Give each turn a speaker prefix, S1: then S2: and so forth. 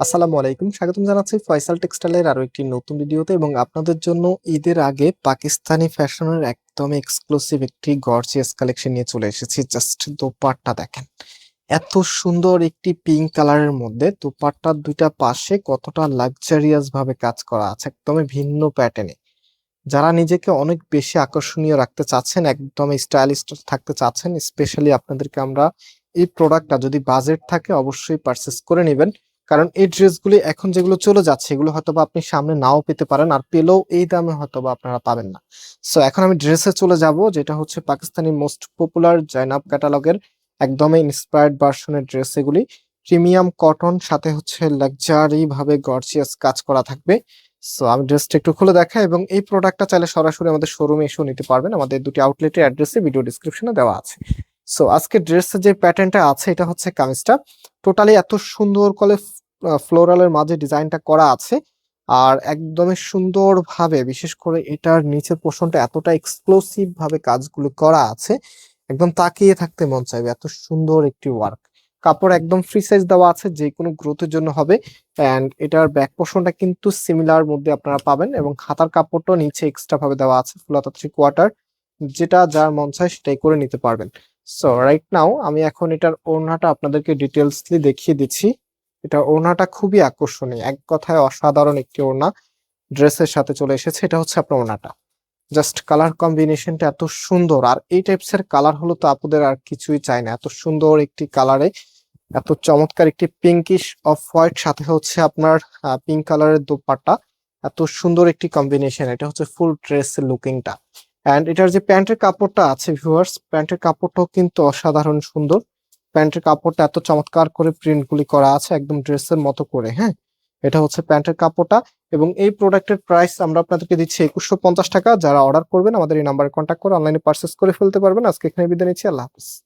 S1: আসসালামু আলাইকুম, স্বাগতম জানাচ্ছি ফয়সাল টেক্সটাইলের আরো একটি নতুন ভিডিওতে। এবং আপনাদের জন্য ঈদের আগে পাকিস্তানি ফ্যাশনের একদম এক্সক্লুসিভ একটি গর্জিয়াস কালেকশন নিয়ে চলে এসেছি। জাস্ট দোপাট্টা দেখেন, এত সুন্দর একটি পিঙ্ক কালারের মধ্যে দোপাট্টার দুইটা পাশে কতটা লাক্সারিয়াস ভাবে কাজ করা আছে, একদমই ভিন্ন প্যাটার্নে। যারা নিজেকে অনেক বেশি আকর্ষণীয় রাখতে চাচ্ছেন, একদম স্টাইলিশ থাকতে চাচ্ছেন, স্পেশালি আপনাদেরকে আমরা এই প্রোডাক্টটা, যদি বাজেট থাকে অবশ্যই পারচেস করে নেবেন। কারণ এই ড্রেসগুলি এখন যেগুলো চলে যাচ্ছে এগুলো হয়তোবা আপনি সামনে নাও পেতে পারেন, আর পেলেও এই দামে হয়তোবা আপনারা পাবেন না। সো এখন আমি ড্রেসে চলে যাব, যেটা হচ্ছে পাকিস্তানি মোস্ট পপুলার জয়নাব ক্যাটালগের একদমই ইন্সপায়ার্ড ভার্সনের ড্রেস। এগুলি প্রিমিয়াম কটন, সাথে হচ্ছে লাক্সারি ভাবে গর্জিয়াস কাজ করা থাকবে। সো আমি ড্রেসটা একটু খুলে দেখাই, এবং এই প্রোডাক্টটা চাইলে সরাসরি আমাদের শোরুমে এসেও নিতে পারবেন। আমাদের দুটি আউটলেটের অ্যাড্রেসে ভিডিও ডিসক্রিপশনে দেওয়া আছে। সো আজকে ড্রেসের যে প্যাটার্নটা আছে, এটা হচ্ছে কামিজটা টোটালি এত সুন্দর করে ফ্লোরালের মাঝে ডিজাইনটা করা আছে। আর একদমই সুন্দর ভাবে, বিশেষ করে এটার নিচের পোর্শনটা এতটা এক্সক্লুসিভ ভাবে কাজগুলো করা আছে, একদম তাকিয়ে থাকতে মন চাইবে, এত সুন্দর একটি ওয়ার্ক। কাপড় একদম ফ্রি সাইজ দেওয়া আছে, যে কোনো গ্রোথের জন্য হবে। অ্যান্ড এটার ব্যাক পোর্শনটা কিন্তু সিমিলার মধ্যে আপনারা পাবেন, এবং হাতার কাপড়টা নিচে এক্সট্রা ভাবে দেওয়া আছে, ফুল হাতা 3/4। যেটা যার মন চায় সেটাই করে নিতে পারবেন। সো রাইট নাও আমি এখন এটার ওড়নাটা আপনাদেরকে ডিটেলসলি দেখিয়ে দিচ্ছি। এটা ওড়নাটা খুবই আকর্ষণীয়, এক কথায় অসাধারণ একটি ওড়না ড্রেসের সাথে চলে এসেছে। এটা হচ্ছে আপনার ওড়নাটা, জাস্ট কালার কম্বিনেশনটা এত সুন্দর। আর এই টাইপস এর কালার হলো তো আপুদের আর কিছুই চাই না, এত সুন্দর একটি কালারে এত চমৎকার একটি পিঙ্কিশ অফ হোয়াইট, সাথে হচ্ছে আপনার পিঙ্ক কালারের দোপাট্টা। এত সুন্দর একটি কম্বিনেশন, এটা হচ্ছে ফুল ড্রেসের লুকিংটা। অ্যান্ড এটার যে প্যান্টের কাপড়টা আছে ভিউয়ার্স, প্যান্টের কাপড়টাও কিন্তু অসাধারণ সুন্দর। প্যান্টের কাপড়টা এত চমৎকার করে প্রিন্ট গুলি করা আছে, একদম ড্রেসের মতো করে। হ্যাঁ, এটা হচ্ছে প্যান্টের কাপড়টা। এবং এই প্রোডাক্টের প্রাইস আমরা আপনাদেরকে দিচ্ছি 2150 টাকা। যারা অর্ডার করবেন আমাদের এই নাম্বারে কন্ট্যাক্ট করে অনলাইনে পারচেস করে ফেলতে পারবেন। আজকে এখানে বিদায় নিচ্ছি, আল্লাহ হাফিজ।